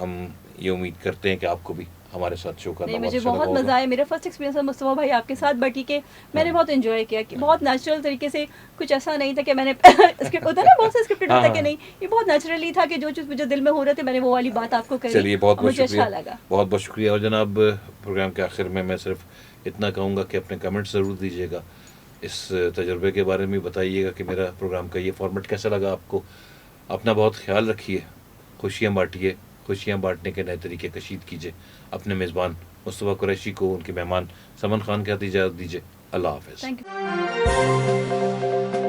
ہم یہ امید کرتے ہیں کہ آپ کو بھی ہمارے ساتھ شو کرنا. نہیں مجھے بہت مزہ آیا. میرا فرسٹ ایکسپیرینس ہے مصطفیٰ بھائی آپ کے ساتھ, بٹ ٹھیک ہے میں نے بہت انجوائے کیا کہ بہت نیچرل طریقے سے, کچھ ایسا نہیں تھا کہ میں نے اسکرپٹ ہوتا ہے نا, بہت سے اسکرپٹ ہوتا ہے کہ نہیں, یہ بہت نیچرلی تھا کہ جو چیز مجھے دل میں ہو رہا تھا میں نے وہ والی بات آپ کو کہی. چلیے بہت بہت مجھے شکریہ, اچھا لگا. بہت بہت شکریہ. اور جناب پروگرام کے آخر میں صرف اتنا کہوں گا کہ اپنے کمنٹ ضرور دیجیے گا, اس تجربے کے بارے میں بتائیے گا کہ میرا پروگرام کا یہ فارمیٹ کیسا لگا آپ کو. اپنا بہت خیال رکھیے, خوشیاں بانٹیے, خوشیاں بانٹنے کے نئے طریقے کشید کیجیے. اپنے میزبان مصطفیٰ قریشی کو, ان کے مہمان سمن خان کے ہاتھ اجازت دیجیے. اللہ حافظ. Thank you.